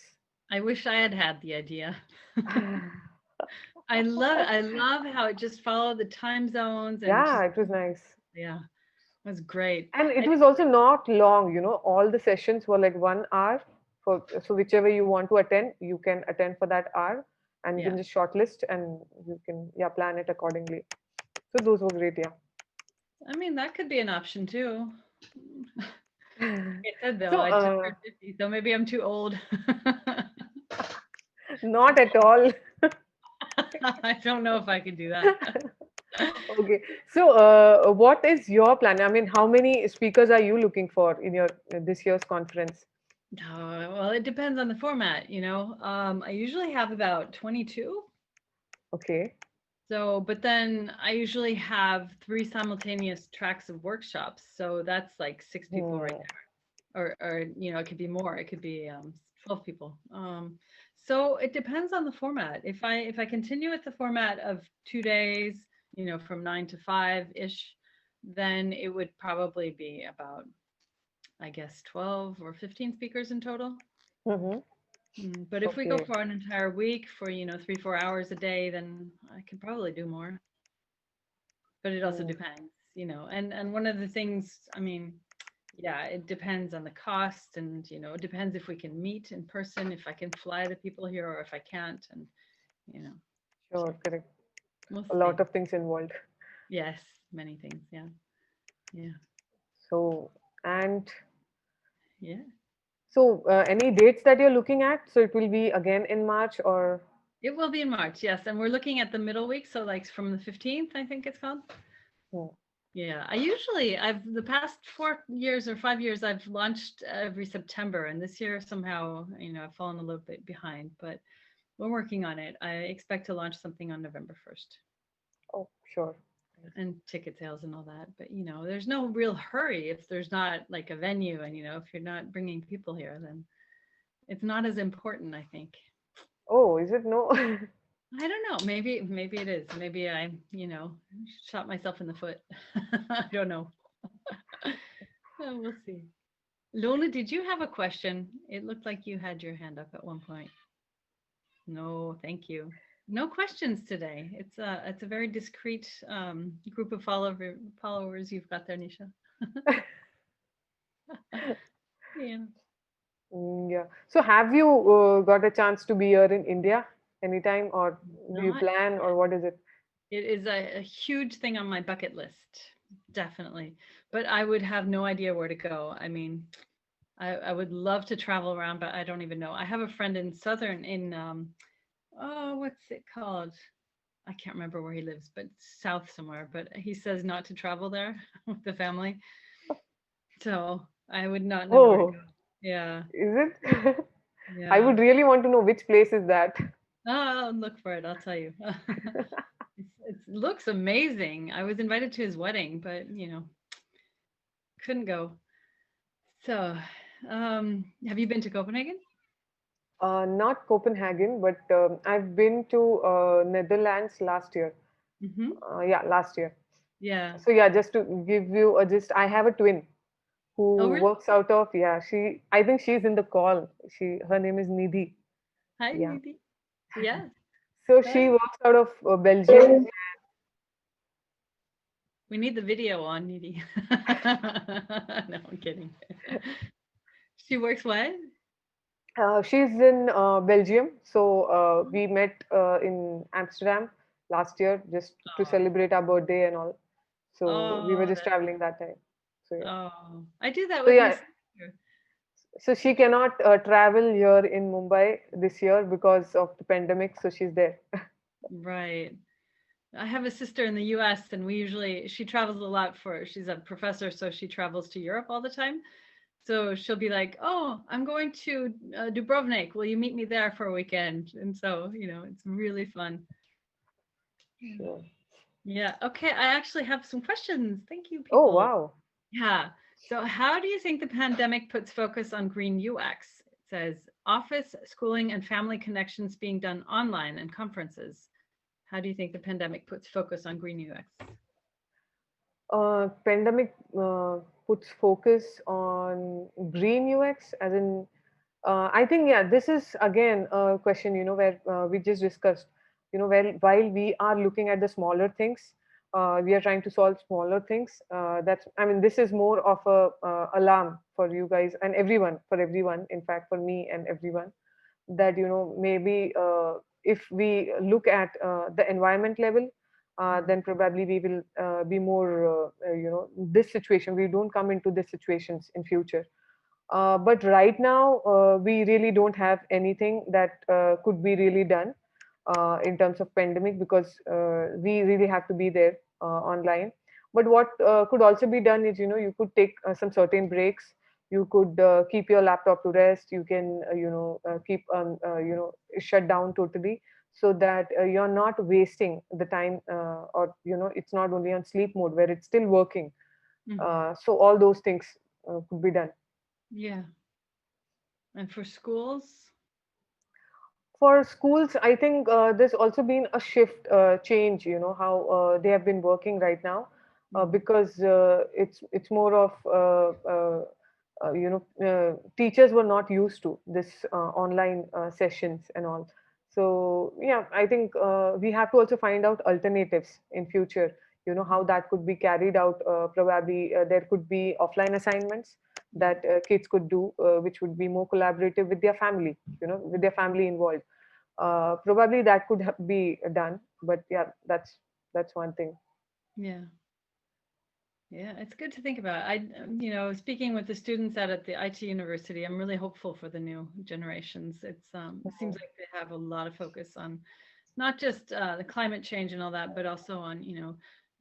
I wish I had had the idea. I love how it just followed the time zones and Yeah, just it was nice. yeah, it was great. And it I was also not long, all the sessions were like 1 hour. So whichever you want to attend, you can attend for that hour, and you yeah. can just shortlist and you can, yeah, plan it accordingly. So those were great, I mean, that could be an option too. yeah. Like I said though, So, I just turned 50, so maybe I'm too old. not at all. I don't know if I could do that. Okay. So, what is your plan? I mean, how many speakers are you looking for in your this year's conference? Well, it depends on the format. I usually have about 22. Okay. So, but then I usually have three simultaneous tracks of workshops. So that's like six people right Hmm. there. Or it could be more. It could be 12 people. So it depends on the format. If I continue with the format of 2 days, from 9 to 5 ish, then it would probably be about, I guess, 12 or 15 speakers in total. Mm-hmm. But if we go Okay. for an entire week for 3-4 hours a day, then I could probably do more. But it also Mm. depends. And one of the things, I mean, yeah, it depends on the cost, and it depends if we can meet in person, if I can fly the people here or if I can't, and you know, Sure. Correct. we'll A lot see. of things involved. Yes, many things. Yeah, yeah, So, and yeah. so, any dates that you're looking at? So it will be again in March, or? It will be in March, yes, and we're looking at the middle week, so like from the 15th, I think it's called. Hmm. Yeah, I've the past 4 years or 5 years, I've launched every September, and this year somehow, I've fallen a little bit behind, but we're working on it. I expect to launch something on November 1st, Oh, sure. and ticket sales and all that. But, there's no real hurry if there's not like a venue, and, if you're not bringing people here, then it's not as important, I think. Oh, is it no? I don't know. Maybe it is. Maybe I, shot myself in the foot. I don't know. Oh, we'll see. Lona, did you have a question? It looked like you had your hand up at one point. No, thank you. No questions today. It's a very discreet group of followers you've got there, Nisha. Yeah. Yeah. So have you got a chance to be here in India anytime, or do you Not plan, or what is it? It is a huge thing on my bucket list, definitely. But I would have no idea where to go. I mean, I would love to travel around, but I don't even know. I have a friend in southern in oh, what's it called? I can't remember where he lives, but south somewhere. But he says not to travel there with the family. So I would not know where to Oh, go. Yeah, is it? I yeah. would really want to know which place is that. Oh, I'll look for it. I'll tell you. It looks amazing. I was invited to his wedding, but couldn't go. So, have you been to Copenhagen? Not Copenhagen, but I've been to Netherlands last year. Hmm. Yeah, last year. Yeah. So yeah, just to give you a gist, I have a twin Oh, who really? works out of, yeah, I think she's in the call. Her name is Nidhi. Hi, Yeah. Nidhi. Yes. So Hi. she works out of Belgium. We need the video on Nidhi. No, I'm kidding. She works what? She's in Belgium. So we met in Amsterdam last year just to Oh, celebrate our birthday and all. So we were oh, just traveling that time. So yeah. oh. I do that So with my yeah, sister. so she cannot travel here in Mumbai this year because of the pandemic. So she's there. Right. I have a sister in the US and she travels a lot she's a professor, so she travels to Europe all the time. So she'll be like, "Oh, I'm going to Dubrovnik. Will you meet me there for a weekend?" And so, it's really fun. Yeah. Sure. Yeah. Okay. I actually have some questions. Thank you, Oh people. wow. Yeah. So, how do you think the pandemic puts focus on green UX? It says office, schooling, and family connections being done online and conferences. How do you think the pandemic puts focus on green UX? Pandemic puts focus on green UX, as in, I think, yeah, this is again a question, where we just discussed, where while we are looking at the smaller things, we are trying to solve smaller things. I mean, this is more of a alarm for you guys and for everyone, in fact, for me and everyone, that maybe if we look at the environment level, Mhm. then probably we will be more this situation, we don't come into these situations in future. But right now we really don't have anything that could be really done in terms of pandemic, because we really have to be there online. But what could also be done is, you could take some certain breaks. You could keep your laptop to rest. You can keep shut down totally, so that you're not wasting the time, or it's not only on sleep mode where it's still working. Mhm. So all those things could be done. Yeah. And for schools? For schools, I think there's also been a shift, change, how they have been working right now, Mhm. because it's more of teachers were not used to this online sessions and all. So yeah, I think we have to also find out alternatives in future, how that could be carried out. Probably there could be offline assignments Yeah. that kids could do, which would be more collaborative with their family, with their family involved. Probably that could be done, but yeah, that's one thing. Yeah. Yeah, it's good to think about. Speaking with the students out at the IT university, I'm really hopeful for the new generations. It seems like they have a lot of focus on not just the climate change and all that, but also on,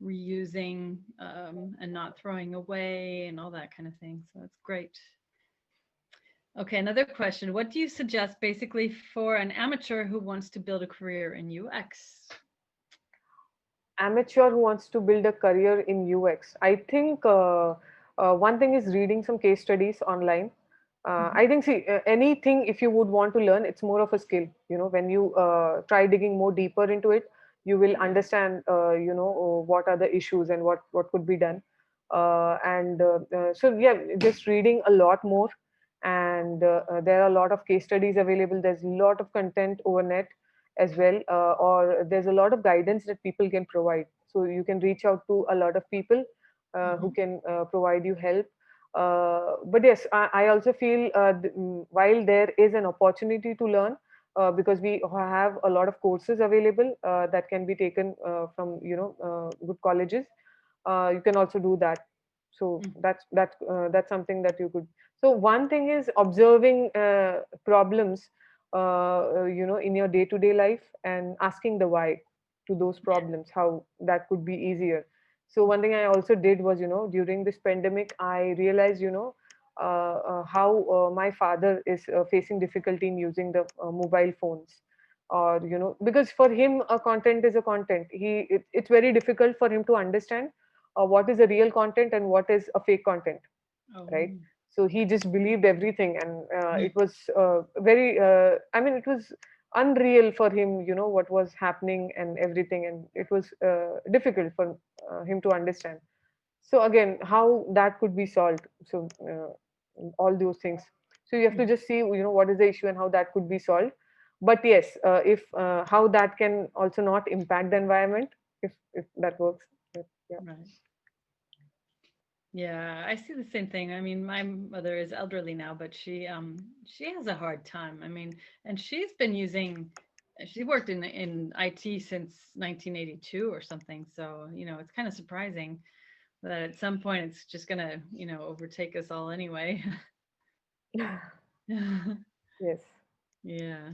reusing and not throwing away and all that kind of thing. So it's great. Okay, another question. What do you suggest basically for an amateur who wants to build a career in UX? Amateur who wants to build a career in UX, I think one thing is reading some case studies online. Mhm. I think, see, anything, if you would want to learn, it's more of a skill. When you try digging more deeper into it, you will understand, what are the issues and what could be done. And so, yeah, just reading a lot more. And there are a lot of case studies available. There's a lot of content over net as well, or there's a lot of guidance that people can provide. So you can reach out to a lot of people who Mhm. can provide you help. But yes, I also feel while there is an opportunity to learn, because we have a lot of courses available that can be taken from good colleges, you can also do that. So Mm. that's something that you could. So one thing is observing problems, in your day to day life, and asking the why to those Yeah. problems, how that could be easier. So one thing I also did was, during this pandemic, I realized, how my father is facing difficulty in using the mobile phones, or because for him a content is a content. It's very difficult for him to understand what is a real content and what is a fake content, right? Oh. So he just believed everything, and it was very I mean, it was unreal for him, what was happening and everything, and it was difficult for him to understand. So again, how that could be solved. So all those things, so you have to Mhm. just see, what is the issue and how that could be solved. But yes, if how that can also not impact the environment, if that works. Yeah. Right. Yeah, I see the same thing. I mean, my mother is elderly now, but she has a hard time. I mean, and she's been using she worked in IT since 1982 or something. So, it's kind of surprising that at some point it's just gonna, overtake us all anyway. Yes. Yeah.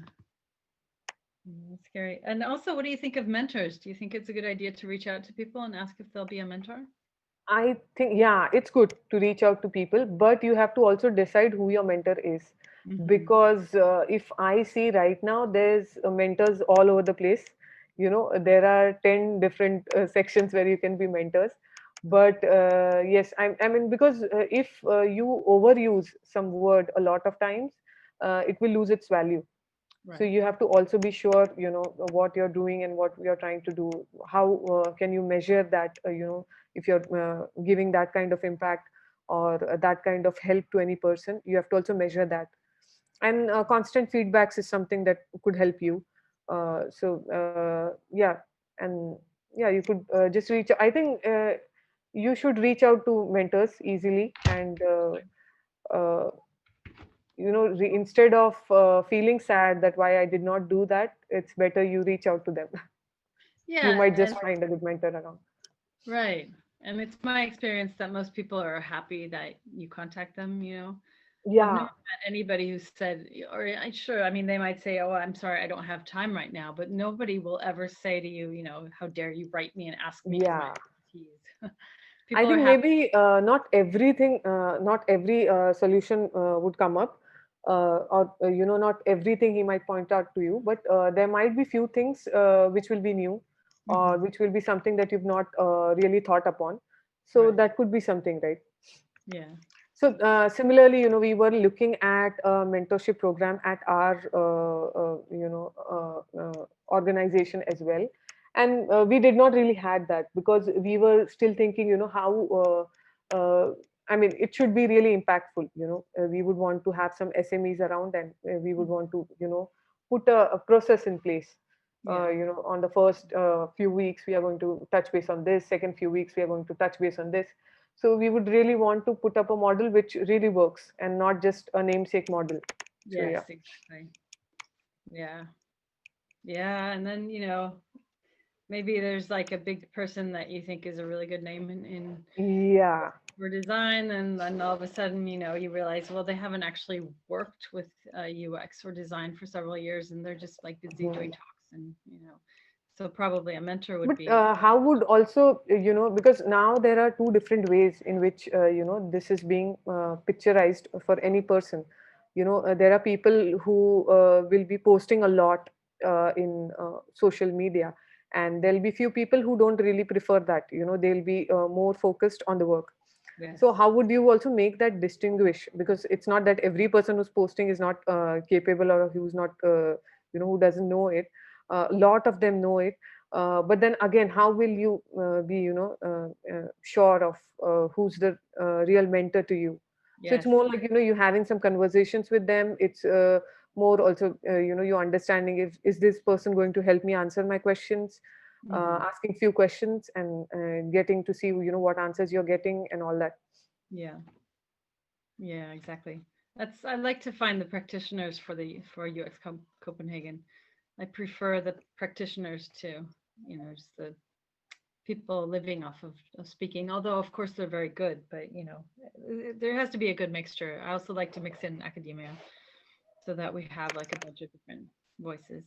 That's scary. And also, what do you think of mentors? Do you think it's a good idea to reach out to people and ask if they'll be a mentor? I think, yeah, it's good to reach out to people, but you have to also decide who your mentor is. Hmm. Because if I see right now, there's mentors all over the place. There are 10 different sections where you can be mentors. But yes, I mean, because if you overuse some word a lot of times, it will lose its value. So Right. you have to also be sure, what you're doing and what you're trying to do. How can you measure that, if you're giving that kind of impact, or that kind of help to any person, you have to also measure that. And constant feedbacks is something that could help you. Yeah. And yeah, you could just reach, I think you should reach out to mentors easily, and instead of feeling sad that why I did not do that, it's better you reach out to them. You Yeah, might and just find a good mentor around. right. And it's my experience that most people are happy that you contact them. I've never Yeah, met anybody who said, or I sure, I mean, they might say, "Oh, I'm sorry, I don't have time right now," but nobody will ever say to you, "How dare you write me and ask me for my yeah. expertise." I People are think happy. maybe not everything, not every solution would come up, or not everything he might point out to you. But there might be few things which will be new, or Hmm. which will be something that you've not really thought upon. So Right. that could be something, right? Yeah. So similarly, we were looking at a mentorship program at our organization as well, and we did not really had that, because we were still thinking, how. I mean, it should be really impactful. We would want to have some SMEs around, and we would Mhm. want to, put a process in place. Yeah. On the first few weeks, we are going to touch base on this. Second few weeks, we are going to touch base on this. So we would really want to put up a model which really works, and not just a namesake model. So Yes, yeah. exactly. Yeah. Yeah. And then, maybe there's like a big person that you think is a really good name in Yeah. for design, and then all of a sudden, you realize, well, they haven't actually worked with UX or design for several years, and they're just like busy doing Mhm. talks, and so probably a mentor would But be. how would also, because now there are two different ways in which, this is being picturized for any person. There are people who will be posting a lot in social media, and there'll be few people who don't really prefer that. They'll be more focused on the work. Yes. So how would you also make that distinguish? Because it's not that every person who's posting is not capable, or who's not, who doesn't know it. A lot of them know it. But then again, how will you be, sure of who's the real mentor to you? So it's Yes. more like, you having some conversations with them. It's more also, you understanding, if is this person going to help me answer my questions, Hmm. asking few questions, and getting to see, what answers you're getting and all that. Yeah. Yeah, exactly. I like to find the practitioners for UX Copenhagen. I prefer the practitioners to, just the people living off of speaking. Although of course they're very good, but there has to be a good mixture. I also like to mix in academia so that we have like a bunch of different voices.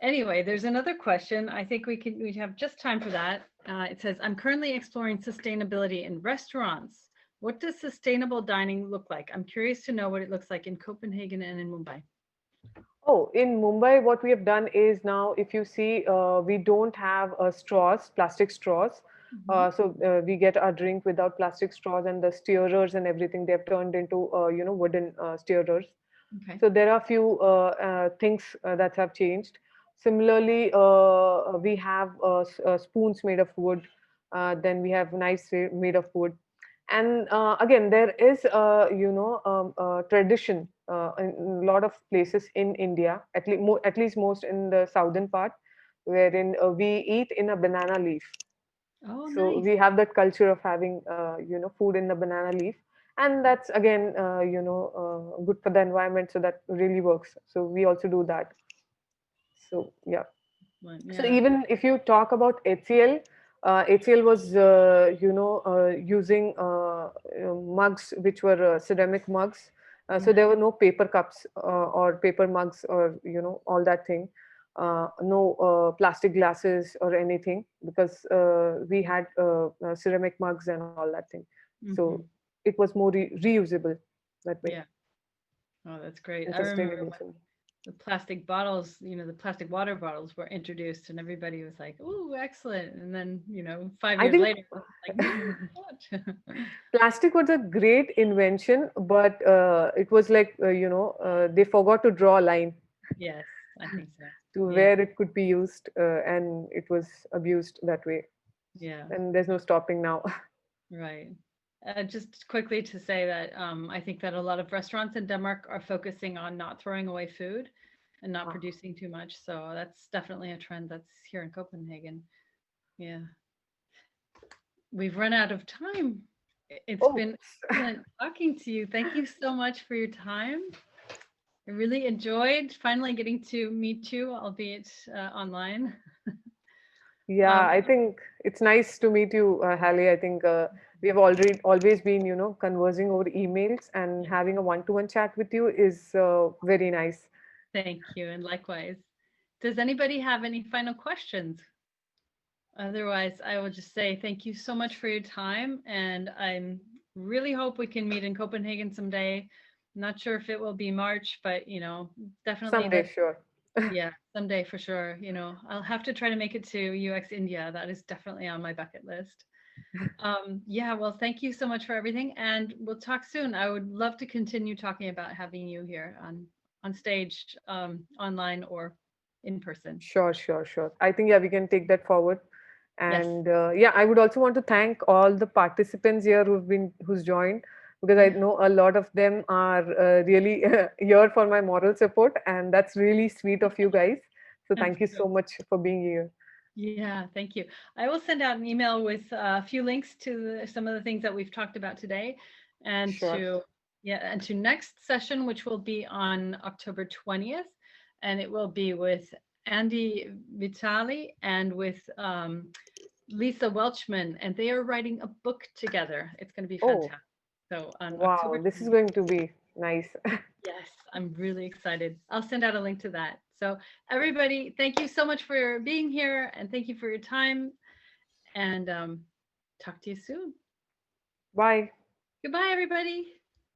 Anyway, there's another question. I think we have just time for that. It says, I'm currently exploring sustainability in restaurants. What does sustainable dining look like? I'm curious to know what it looks like in Copenhagen and in Mumbai. Oh, in Mumbai, what we have done is now, if you see, we don't have straws, plastic straws. Hmm. So we get our drink without plastic straws, and the stirrers and everything they've turned into, wooden stirrers. Okay. So there are few things that have changed. Similarly, we have spoons made of wood. Then we have knives made of wood. And again, there is tradition in a lot of places in India, at least most in the southern part, wherein we eat in a banana leaf. Oh, So nice. we have that culture of having food in the banana leaf, and that's again good for the environment, so that really works. So we also do that. So yeah. So Yeah. even if you talk about HCL, HCL was using mugs which were ceramic mugs. So Hmm. there were no paper cups or paper mugs or all that thing. No plastic glasses or anything, because we had ceramic mugs and all that thing. So Hmm. it was more reusable that way, Yeah. Oh, that's great. and I remember sustainable. when So the plastic bottles, the plastic water bottles were introduced and everybody was like, "Ooh, excellent." And then, 5 I years think later, like, what? plastic was a great invention, but it was like, they forgot to draw a line Yes, I think so. to Yeah. where it could be used, and it was abused that way. Yeah. And there's no stopping now. Right. Just quickly to say that I think that a lot of restaurants in Denmark are focusing on not throwing away food and not Ah. producing too much. So that's definitely a trend that's here in Copenhagen. Yeah. We've run out of time. It's Oh, been excellent talking to you. Thank you so much for your time. I really enjoyed finally getting to meet you, albeit online. yeah, Um, I think it's nice to meet you, Halle. I think we have already always been, conversing over emails, and having a one-to-one chat with you is very nice. Thank you, and likewise. Does anybody have any final questions? Otherwise, I will just say thank you so much for your time, and I really hope we can meet in Copenhagen someday. Not sure if it will be March, but definitely Someday, let's, sure. yeah, someday for sure. I'll have to try to make it to UX India. That is definitely on my bucket list. Yeah, well, thank you so much for everything, and we'll talk soon. I would love to continue talking about having you here on stage, online or in person. Sure, sure, sure. I think, yeah, we can take that forward. Yes. And yeah, I would also want to thank all the participants here who's joined, because I Yeah. know a lot of them are really here for my moral support, and that's really sweet of you guys. So That's thank you good. so much for being here. Yeah, thank you. I will send out an email with a few links to some of the things that we've talked about today, and Sure. to next session, which will be on October 20th, and it will be with Andy Vitali and with Lisa Welchman, and they are writing a book together. It's going to be Oh, fantastic. So on October wow, this is 20th, going to be nice. yes, I'm really excited. I'll send out a link to that. So everybody, thank you so much for being here, and thank you for your time, and talk to you soon. Bye. Goodbye, everybody.